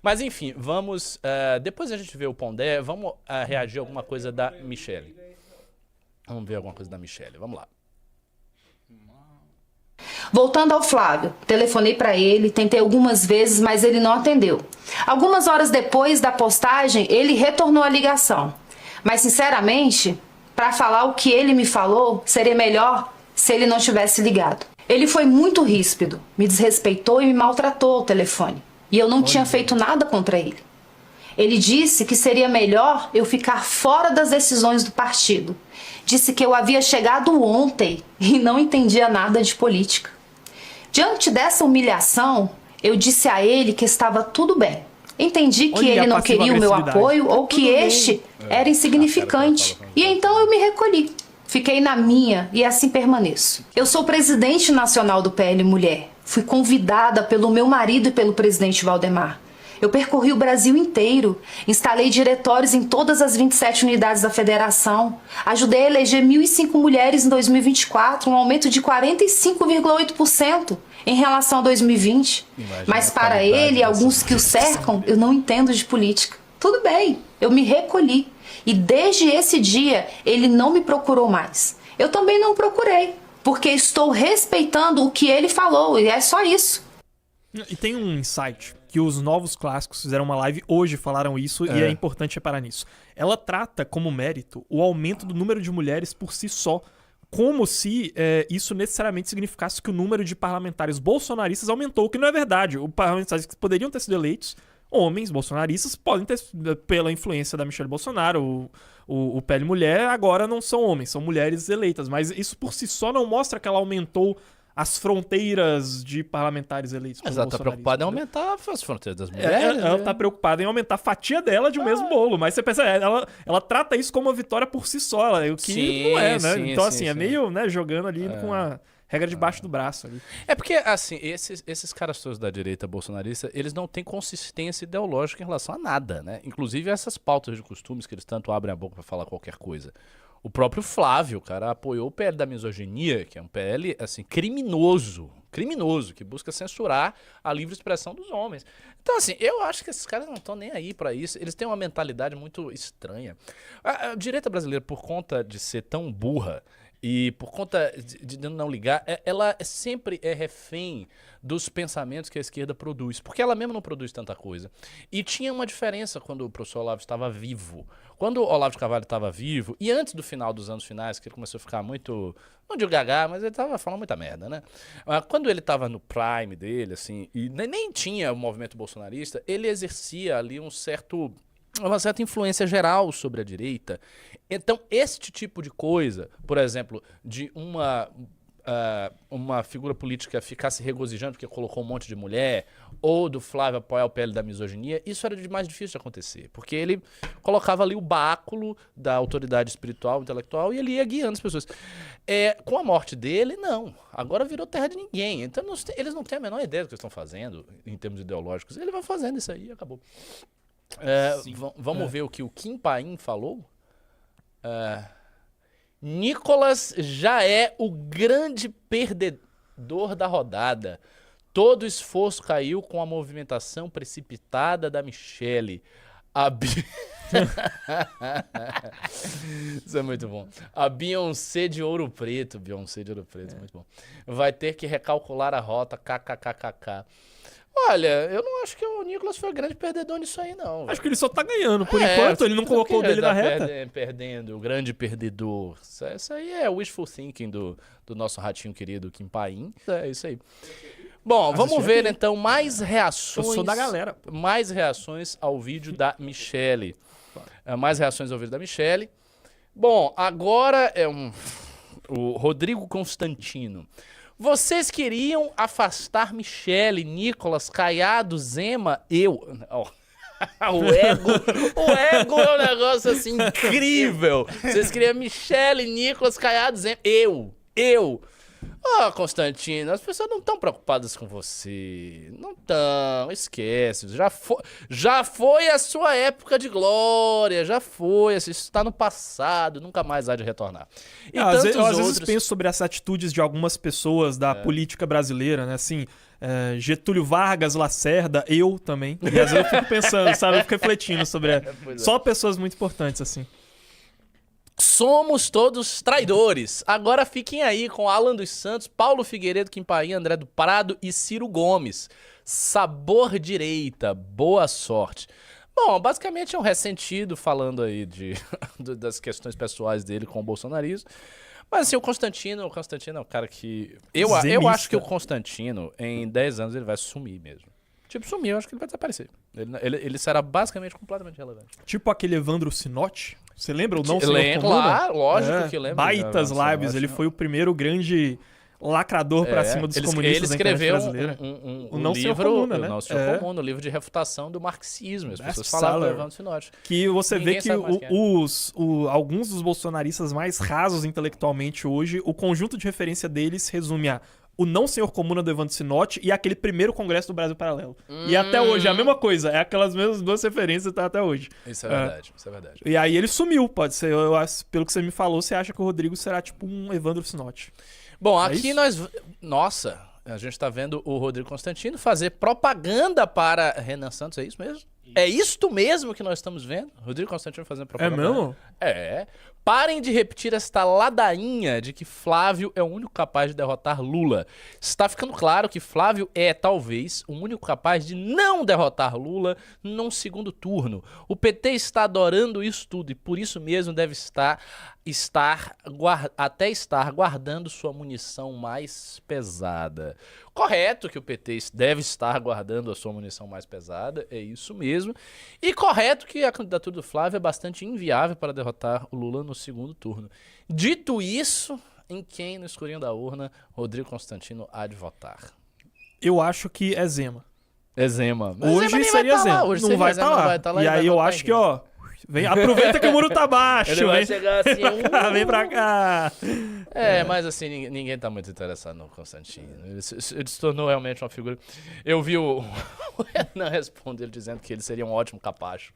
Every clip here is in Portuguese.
Mas enfim, vamos... depois a gente vê o Pondé, vamos reagir a alguma coisa da Michelle. Vamos ver alguma coisa da Michelle, vamos lá. Voltando ao Flávio, telefonei para ele, tentei algumas vezes, mas ele não atendeu. Algumas horas depois da postagem, ele retornou a ligação. Mas sinceramente, para falar o que ele me falou, seria melhor se ele não tivesse ligado. Ele foi muito ríspido, me desrespeitou e me maltratou ao telefone. E eu não tinha feito nada contra ele. Ele disse que seria melhor eu ficar fora das decisões do partido. Disse que eu havia chegado ontem e não entendia nada de política. Diante dessa humilhação, eu disse a ele que estava tudo bem. Entendi que ele não queria o meu apoio ou que este era insignificante. E então eu me recolhi. Fiquei na minha e assim permaneço. Eu sou presidente nacional do PL Mulher. Fui convidada pelo meu marido e pelo presidente Valdemar. Eu percorri o Brasil inteiro, instalei diretórios em todas as 27 unidades da federação, ajudei a eleger 1.005 mulheres em 2024, um aumento de 45,8% em relação a 2020. Mas para ele e alguns que o cercam, eu não entendo de política. Tudo bem, eu me recolhi. E desde esse dia, ele não me procurou mais. Eu também não procurei, porque estou respeitando o que ele falou, e é só isso. E tem um insight que os Novos Clássicos fizeram uma live hoje, falaram isso, e é importante reparar nisso. Ela trata como mérito o aumento do número de mulheres por si só, como se isso necessariamente significasse que o número de parlamentares bolsonaristas aumentou, o que não é verdade. Os parlamentares que poderiam ter sido eleitos, homens bolsonaristas, podem ter, pela influência da Michelle Bolsonaro, o PL Mulher, agora não são homens, são mulheres eleitas, mas isso por si só não mostra que ela aumentou as fronteiras de parlamentares eleitos. Mas ela tá preocupada em aumentar as fronteiras das mulheres. Ela tá preocupada em aumentar a fatia dela de um mesmo bolo. Mas você pensa, ela trata isso como uma vitória por si só, o que não é, né? Sim, então, sim. é meio, né, jogando ali com a regra debaixo do braço. Ali. É porque, assim, esses caras todos da direita bolsonarista, eles não têm consistência ideológica em relação a nada, né? Inclusive essas pautas de costumes que eles tanto abrem a boca pra falar qualquer coisa. O próprio Flávio, cara, apoiou o PL da misoginia, que é um PL, assim, criminoso, que busca censurar a livre expressão dos homens. Então, assim, eu acho que esses caras não estão nem aí pra isso. Eles têm uma mentalidade muito estranha. A direita brasileira, por conta de ser tão burra e por conta de não ligar, ela sempre é refém dos pensamentos que a esquerda produz, porque ela mesma não produz tanta coisa. E tinha uma diferença quando o professor Olavo estava vivo. Quando o Olavo de Carvalho estava vivo, e antes do final dos anos finais, que ele começou a ficar muito, não digo gaga, mas ele estava falando muita merda, né? Quando ele estava no prime dele, assim, e nem tinha o movimento bolsonarista, ele exercia ali uma certa influência geral sobre a direita. Então, este tipo de coisa, por exemplo, de uma figura política ficar se regozijando porque colocou um monte de mulher, ou do Flávio apoiar o PL da misoginia, isso era mais difícil de acontecer, porque ele colocava ali o báculo da autoridade espiritual, intelectual, e ele ia guiando as pessoas. Com a morte dele, não. Agora virou terra de ninguém. Então eles não têm a menor ideia do que eles estão fazendo, em termos ideológicos. Ele vai fazendo isso aí e acabou. Vamos ver o que o Kim Paim falou? Nicolas já é o grande perdedor da rodada. Todo esforço caiu com a movimentação precipitada da Michelle. Isso é muito bom. A Beyoncé de Ouro Preto. Muito bom. Vai ter que recalcular a rota, kkkk. Olha, eu não acho que o Nicolas foi o grande perdedor nisso aí, não. Acho que ele só tá ganhando. Por enquanto, ele não colocou o dele na reta. Perdendo, o grande perdedor. Isso aí é wishful thinking do nosso ratinho querido Kim Paim. É isso aí. Bom, vamos ver então mais reações. Eu sou da galera. Mais reações ao vídeo da Michelle. Bom, agora o Rodrigo Constantino. Vocês queriam afastar Michelle, Nicolas, Caiado, Zema, eu... O ego é um negócio assim incrível. Vocês queriam Michelle, Nicolas, Caiado, Zema, eu... Constantino, as pessoas não estão preocupadas com você. Não estão, esquece. Já foi a sua época de glória, já foi. Isso está no passado, nunca mais há de retornar. E às vezes penso sobre essas atitudes de algumas pessoas da política brasileira, né? Assim, Getúlio Vargas, Lacerda, eu também. E às vezes eu fico pensando, sabe? Eu fico refletindo sobre... Só pessoas muito importantes, assim. Somos todos traidores. Agora fiquem aí com Alan dos Santos, Paulo Figueiredo, Kim Paim, André do Prado e Ciro Gomes. Sabor direita, boa sorte. Bom, basicamente é um ressentido falando aí das questões pessoais dele com o bolsonarismo. Mas assim, o Constantino é um cara que... Eu acho que o Constantino, em 10 anos, ele vai sumir mesmo. Tipo, sumir, eu acho que ele vai desaparecer. Ele será basicamente completamente relevante. Tipo aquele Evandro Sinotti. Você lembra o Não Senhor Comuna? Claro, lógico que lembro. Baitas lives, ele foi o primeiro grande lacrador pra cima dos comunistas. Ele escreveu o Não Senhor Comuna, né? O Não Senhor Comuna, o livro de refutação do marxismo. As pessoas falavam do Evandro Sinotti. Que você vê que alguns dos bolsonaristas mais rasos intelectualmente hoje, o conjunto de referência deles resume a o Não Senhor Comuna do Evandro Sinotti e aquele primeiro congresso do Brasil Paralelo. E até hoje é a mesma coisa, é aquelas mesmas duas referências tá até hoje. Isso é verdade, isso é verdade. E aí ele sumiu, pode ser, pelo que você me falou, você acha que o Rodrigo será tipo um Evandro Sinotti. Bom, aqui nossa, a gente tá vendo o Rodrigo Constantino fazer propaganda para Renan Santos, é isso mesmo? É isto mesmo que nós estamos vendo? Rodrigo Constantino fazendo propaganda. É mesmo? É. Parem de repetir esta ladainha de que Flávio é o único capaz de derrotar Lula. Está ficando claro que Flávio é, talvez, o único capaz de não derrotar Lula num segundo turno. O PT está adorando isso tudo e por isso mesmo deve estar guardando sua munição mais pesada. Correto que o PT deve estar guardando a sua munição mais pesada, é isso mesmo. E correto que a candidatura do Flávio é bastante inviável para derrotar o Lula no segundo turno. Dito isso, em quem no escurinho da urna Rodrigo Constantino há de votar? Eu acho que é Zema. É Zema. Hoje seria Zema. Hoje não vai estar lá. E aí eu acho que, aproveita que o muro tá baixo. Ele vai chegar assim, vem pra cá. Mas assim, ninguém tá muito interessado no Constantino. Ele se tornou realmente uma figura... Eu vi o Renan responder dizendo que ele seria um ótimo capacho.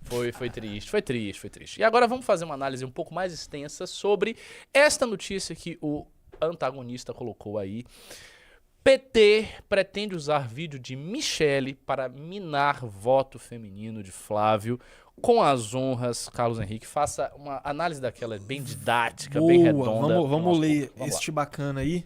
Foi triste. E agora vamos fazer uma análise um pouco mais extensa sobre esta notícia que o antagonista colocou aí. PT pretende usar vídeo de Michele para minar voto feminino de Flávio com as honras. Carlos Henrique, faça uma análise daquela bem didática, bem redonda. Vamos ler este bacana aí.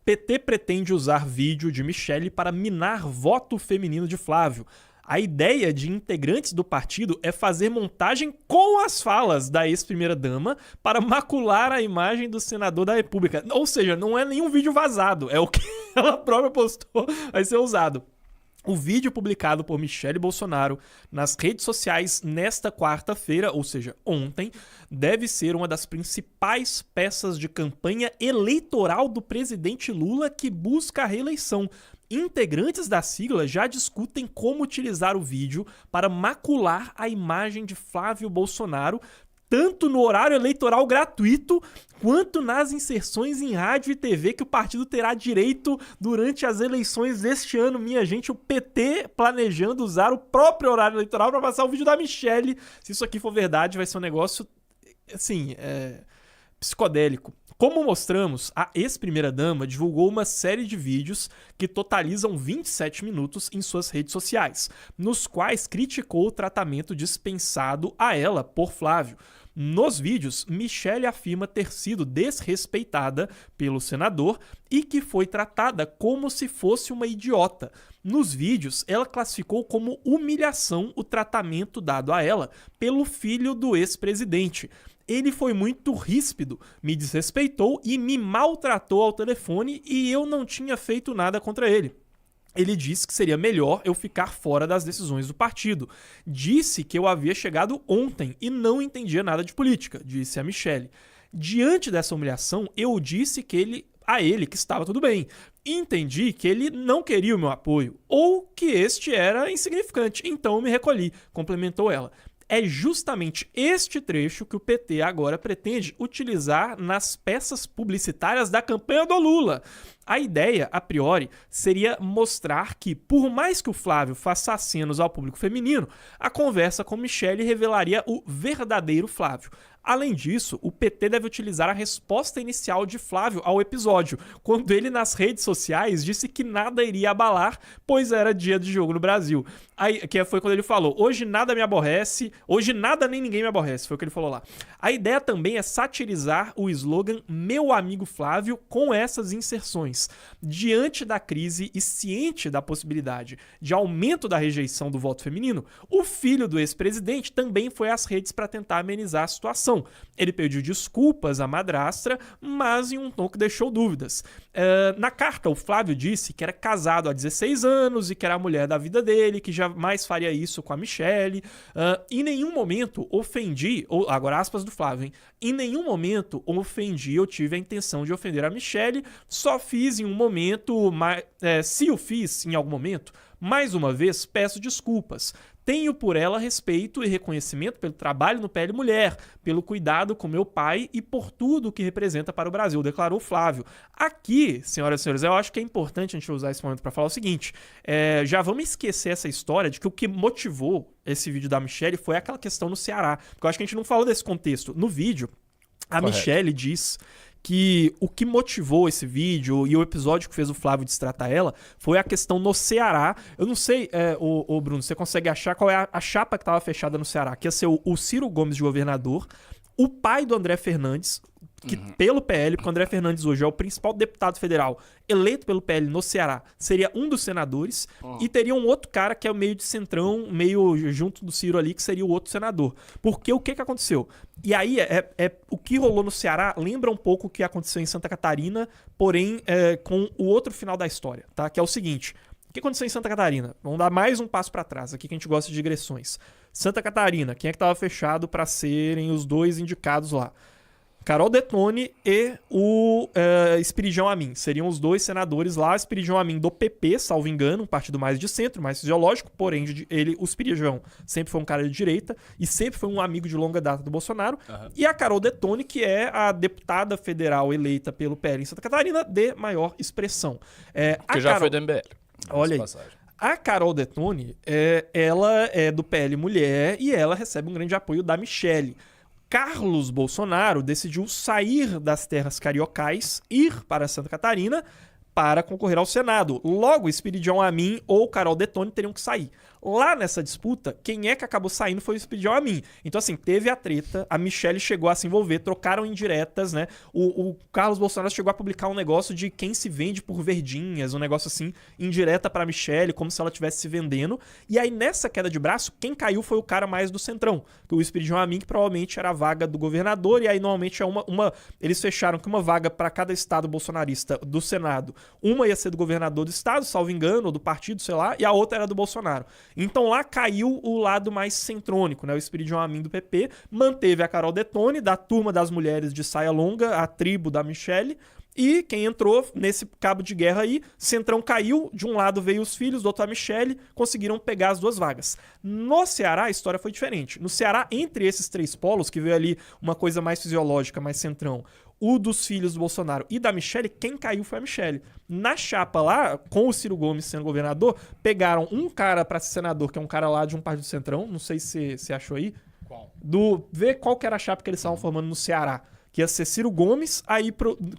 PT pretende usar vídeo de Michele para minar voto feminino de Flávio. A ideia de integrantes do partido é fazer montagem com as falas da ex-primeira-dama para macular a imagem do senador da República. Ou seja, não é nenhum vídeo vazado, é o que ela própria postou, vai ser usado. O vídeo publicado por Michele Bolsonaro nas redes sociais nesta quarta-feira, ou seja, ontem, deve ser uma das principais peças de campanha eleitoral do presidente Lula que busca a reeleição. Integrantes da sigla já discutem como utilizar o vídeo para macular a imagem de Flávio Bolsonaro, tanto no horário eleitoral gratuito, quanto nas inserções em rádio e TV que o partido terá direito durante as eleições deste ano. Minha gente, o PT planejando usar o próprio horário eleitoral para passar o vídeo da Michele. Se isso aqui for verdade, vai ser um negócio, assim, psicodélico. Como mostramos, a ex-primeira-dama divulgou uma série de vídeos que totalizam 27 minutos em suas redes sociais, nos quais criticou o tratamento dispensado a ela por Flávio. Nos vídeos, Michele afirma ter sido desrespeitada pelo senador e que foi tratada como se fosse uma idiota. Nos vídeos, ela classificou como humilhação o tratamento dado a ela pelo filho do ex-presidente. Ele foi muito ríspido, me desrespeitou e me maltratou ao telefone e eu não tinha feito nada contra ele. Ele disse que seria melhor eu ficar fora das decisões do partido. Disse que eu havia chegado ontem e não entendia nada de política, disse a Michele. Diante dessa humilhação, eu disse a ele que estava tudo bem. Entendi que ele não queria o meu apoio ou que este era insignificante, então eu me recolhi, complementou ela. É justamente este trecho que o PT agora pretende utilizar nas peças publicitárias da campanha do Lula. A ideia, a priori, seria mostrar que, por mais que o Flávio faça acenos ao público feminino, a conversa com Michelle revelaria o verdadeiro Flávio. Além disso, o PT deve utilizar a resposta inicial de Flávio ao episódio, quando ele nas redes sociais disse que nada iria abalar, pois era dia de jogo no Brasil. Aí, que foi quando ele falou, hoje nada me aborrece, hoje nada nem ninguém me aborrece, foi o que ele falou lá. A ideia também é satirizar o slogan Meu Amigo Flávio com essas inserções. Diante da crise e ciente da possibilidade de aumento da rejeição do voto feminino, o filho do ex-presidente também foi às redes para tentar amenizar a situação. Ele pediu desculpas à madrastra, mas em um tom que deixou dúvidas. Na carta, o Flávio disse que era casado há 16 anos e que era a mulher da vida dele, que jamais faria isso com a Michelle. Em nenhum momento ofendi, agora aspas do Flávio, hein? Em nenhum momento ofendi ou tive a intenção de ofender a Michelle, só fiz em um momento, se o fiz em algum momento, mais uma vez peço desculpas. Tenho por ela respeito e reconhecimento pelo trabalho no PL Mulher, pelo cuidado com meu pai e por tudo que representa para o Brasil, declarou Flávio. Aqui, senhoras e senhores, eu acho que é importante a gente usar esse momento para falar o seguinte, já vamos esquecer essa história de que o que motivou esse vídeo da Michelle foi aquela questão no Ceará, porque eu acho que a gente não falou desse contexto. No vídeo, a Michelle diz que o que motivou esse vídeo e o episódio que fez o Flávio destratar ela foi a questão no Ceará. Eu não sei, Bruno, você consegue achar qual é a chapa que estava fechada no Ceará? Que ia ser o Ciro Gomes de governador, o pai do André Fernandes, que pelo PL, porque o André Fernandes hoje é o principal deputado federal eleito pelo PL no Ceará, seria um dos senadores, e teria um outro cara que é meio de centrão, meio junto do Ciro ali, que seria o outro senador. Porque o que aconteceu? E aí, o que rolou no Ceará lembra um pouco o que aconteceu em Santa Catarina, porém com o outro final da história, tá? Que é o seguinte, o que aconteceu em Santa Catarina? Vamos dar mais um passo para trás, aqui que a gente gosta de digressões. Santa Catarina, quem é que estava fechado para serem os dois indicados lá? Carol Detone e o Espiridão Amin. Seriam os dois senadores lá. Espiridão Amin do PP, salvo engano, um partido mais de centro, mais fisiológico, porém o Espiridão sempre foi um cara de direita e sempre foi um amigo de longa data do Bolsonaro. E a Carol Detone, que é a deputada federal eleita pelo PL em Santa Catarina de maior expressão. Que já foi do MBL. Olha aí. A Carol Detone, ela é do PL Mulher e ela recebe um grande apoio da Michelle. Carlos Bolsonaro decidiu sair das terras cariocais, ir para Santa Catarina para concorrer ao Senado. Logo, Espiridão Amin ou Carol Detone teriam que sair. Lá nessa disputa, quem é que acabou saindo foi o Espiridão Amin. Então, assim, teve a treta, a Michelle chegou a se envolver, trocaram indiretas, né? O Carlos Bolsonaro chegou a publicar um negócio de quem se vende por verdinhas, um negócio assim, indireta pra Michelle, como se ela estivesse se vendendo. E aí, nessa queda de braço, quem caiu foi o cara mais do centrão, o Espiridão Amin, que provavelmente era a vaga do governador, e aí, normalmente, eles fecharam que uma vaga para cada estado bolsonarista do Senado, uma ia ser do governador do estado, salvo engano, ou do partido, sei lá, e a outra era do Bolsonaro. Então lá caiu o lado mais centrônico, né? O Espiridão Amin do PP manteve a Carol Detone, da turma das mulheres de saia longa, a tribo da Michelle, e quem entrou nesse cabo de guerra aí, Centrão caiu, de um lado veio os filhos, do outro a Michelle, conseguiram pegar as duas vagas. No Ceará a história foi diferente. No Ceará, entre esses três polos, que veio ali uma coisa mais fisiológica, mais Centrão, o dos filhos do Bolsonaro e da Michelle, quem caiu foi a Michelle. Na chapa lá, com o Ciro Gomes sendo governador, pegaram um cara pra ser senador, que é um cara lá de um partido do Centrão, não sei se você achou aí. Qual? Vê qual que era a chapa que eles estavam formando no Ceará. Que ia ser Ciro Gomes,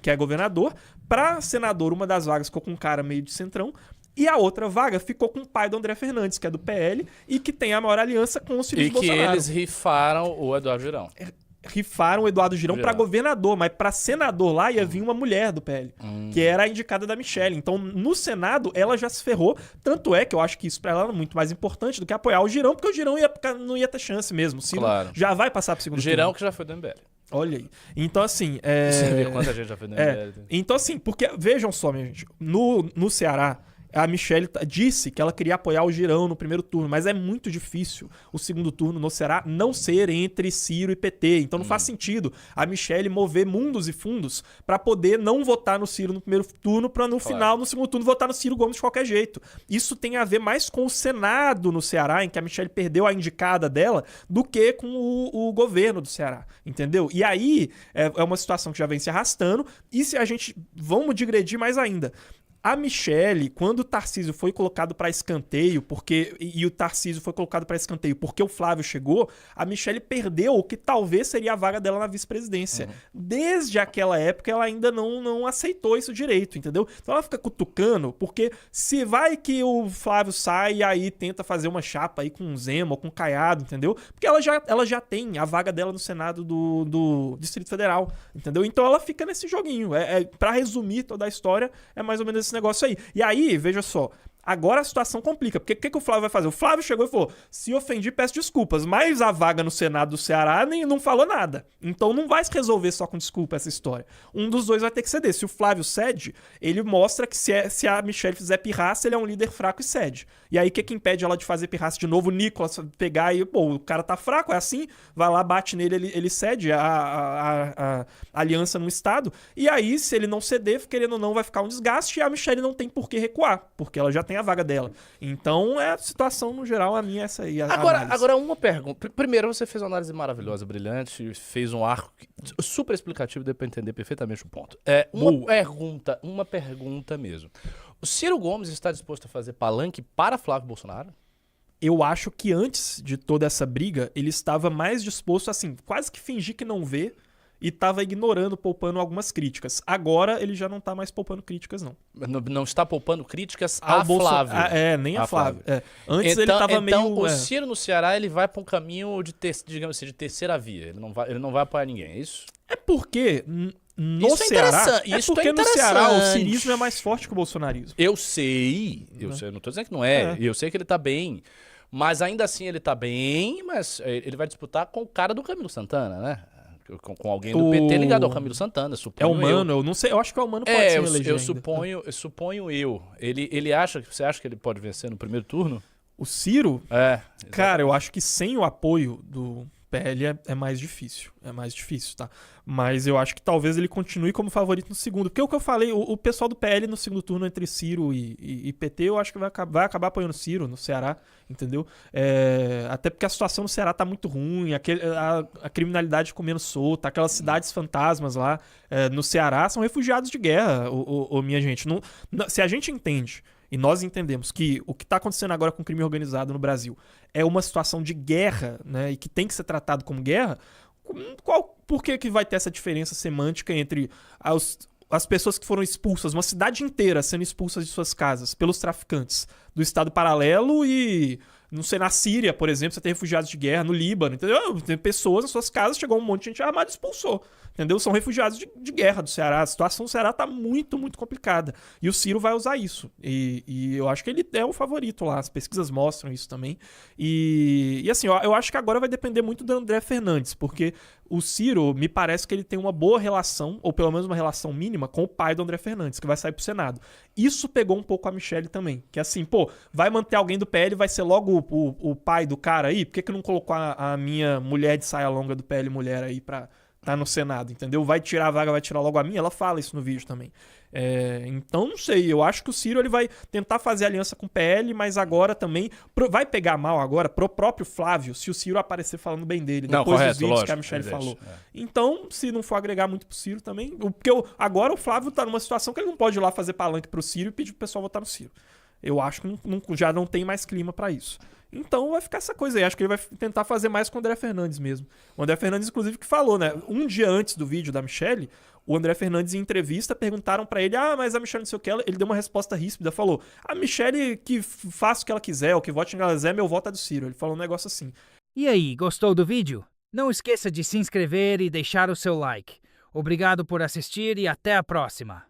que é governador, pra senador, uma das vagas ficou com um cara meio de Centrão, e a outra vaga ficou com o pai do André Fernandes, que é do PL, e que tem a maior aliança com os filhos do Bolsonaro. E que eles rifaram o Eduardo Girão. Rifaram o Eduardo Girão para governador, mas para senador lá ia vir uma mulher do PL, que era a indicada da Michelle. Então, no Senado, ela já se ferrou. Tanto é que eu acho que isso para ela era muito mais importante do que apoiar o Girão, porque o Girão não ia ter chance mesmo. O claro. Já vai passar pro segundo turno. Girão que já foi do MBL. Olha aí. Então, assim... Você vê quanta gente já foi do MBL. Então, assim, porque, vejam só, minha gente, no Ceará, A Michelle disse que ela queria apoiar o Girão no primeiro turno, mas é muito difícil o segundo turno no Ceará não ser entre Ciro e PT. Então não faz sentido a Michelle mover mundos e fundos para poder não votar no Ciro no primeiro turno, para no final, no segundo turno, votar no Ciro Gomes de qualquer jeito. Isso tem a ver mais com o Senado no Ceará, em que a Michelle perdeu a indicada dela, do que com o governo do Ceará, entendeu? E aí é uma situação que já vem se arrastando, e se a gente... Vamos digredir mais ainda. A Michelle, quando o Tarcísio foi colocado para escanteio, e o Tarcísio foi colocado para escanteio porque o Flávio chegou, a Michelle perdeu o que talvez seria a vaga dela na vice-presidência. Desde aquela época, ela ainda não aceitou isso direito, entendeu? Então ela fica cutucando, porque se vai que o Flávio sai e aí tenta fazer uma chapa aí com o Zema ou com o Caiado, entendeu? Porque ela já tem a vaga dela no Senado do Distrito Federal, entendeu? Então ela fica nesse joguinho. Para resumir toda a história, é mais ou menos esse negócio aí. E aí, veja só, agora a situação complica, porque o que o Flávio vai fazer? O Flávio chegou e falou, se ofendi, peço desculpas, mas a vaga no Senado do Ceará não falou nada. Então não vai se resolver só com desculpa essa história. Um dos dois vai ter que ceder. Se o Flávio cede, ele mostra que se a Michelle fizer pirraça, ele é um líder fraco e cede. E aí o que impede ela de fazer pirraça de novo? O Nicolas pegar e, pô, o cara tá fraco, é assim, vai lá, bate nele, ele cede a aliança no Estado. E aí, se ele não ceder, querendo ou não, vai ficar um desgaste e a Michelle não tem por que recuar, porque ela já tem a vaga dela. Então, a situação, no geral, a minha é essa aí. Agora, uma pergunta. Primeiro, você fez uma análise maravilhosa, brilhante, fez um arco super explicativo, deu pra entender perfeitamente o ponto. Uma pergunta mesmo. O Ciro Gomes está disposto a fazer palanque para Flávio Bolsonaro? Eu acho que antes de toda essa briga, ele estava mais disposto, assim, quase que fingir que não vê, e estava ignorando, poupando algumas críticas. Agora ele já não está mais poupando críticas, não. Não está poupando críticas a Flávio. Nem a Flávio. Antes então, ele estava meio... Então o Ciro no Ceará, ele vai para um caminho digamos assim, de terceira via. Ele não vai apoiar ninguém, é isso? É porque no Isso Ceará... Isso porque no Ceará o cirismo é mais forte que o bolsonarismo. Eu sei, eu não estou dizendo que não é. Eu sei que ele está bem. Mas ainda assim ele está bem, mas ele vai disputar com o cara do Camilo Santana, né? Com alguém do PT ligado ao Camilo Santana, suponho. É o Mano, eu não sei, eu acho que é o Mano pode se eleger eu suponho. Você acha que ele pode vencer no primeiro turno? O Ciro? Exatamente. Cara, eu acho que sem o apoio do PL é mais difícil. É mais difícil, tá? Mas eu acho que talvez ele continue como favorito no segundo. Porque o que eu falei, o pessoal do PL no segundo turno entre Ciro e PT, eu acho que vai acabar apoiando Ciro no Ceará, entendeu? Até porque a situação no Ceará tá muito ruim, a criminalidade comendo solta, aquelas cidades fantasmas lá no Ceará são refugiados de guerra, minha gente. Se a gente entende, e nós entendemos que o que está acontecendo agora com o crime organizado no Brasil é uma situação de guerra, né, e que tem que ser tratado como guerra, por que vai ter essa diferença semântica entre as pessoas que foram expulsas, uma cidade inteira sendo expulsas de suas casas pelos traficantes do Estado Paralelo e, não sei, na Síria, por exemplo, você tem refugiados de guerra, no Líbano, entendeu? Tem pessoas nas suas casas, chegou um monte de gente armada e expulsou. Entendeu? São refugiados de guerra do Ceará. A situação do Ceará tá muito, muito complicada. E o Ciro vai usar isso. E eu acho que ele é o favorito lá. As pesquisas mostram isso também. E assim, eu acho que agora vai depender muito do André Fernandes, porque o Ciro, me parece que ele tem uma boa relação, ou pelo menos uma relação mínima, com o pai do André Fernandes, que vai sair pro Senado. Isso pegou um pouco a Michelle também. Que assim, vai manter alguém do PL, vai ser logo o pai do cara aí? Por que não colocou a minha mulher de saia longa do PL mulher aí pra tá no Senado, entendeu? Vai tirar a vaga, vai tirar logo a minha, ela fala isso no vídeo também. Então, não sei, eu acho que o Ciro ele vai tentar fazer aliança com o PL, mas agora também, vai pegar mal agora pro próprio Flávio, se o Ciro aparecer falando bem dele, depois dos vídeos que a Michelle falou. Então, se não for agregar muito pro Ciro também, porque agora o Flávio tá numa situação que ele não pode ir lá fazer palanque pro Ciro e pedir pro pessoal votar no Ciro. Eu acho que já não tem mais clima pra isso. Então vai ficar essa coisa aí. Acho que ele vai tentar fazer mais com o André Fernandes mesmo. O André Fernandes, inclusive, que falou, né? Um dia antes do vídeo da Michelle, o André Fernandes, em entrevista, perguntaram pra ele: mas a Michelle não sei o que. Ele deu uma resposta ríspida, falou: a Michelle que faça o que ela quiser, o que vote em ela quiser, meu voto é do Ciro. Ele falou um negócio assim. E aí, gostou do vídeo? Não esqueça de se inscrever e deixar o seu like. Obrigado por assistir e até a próxima.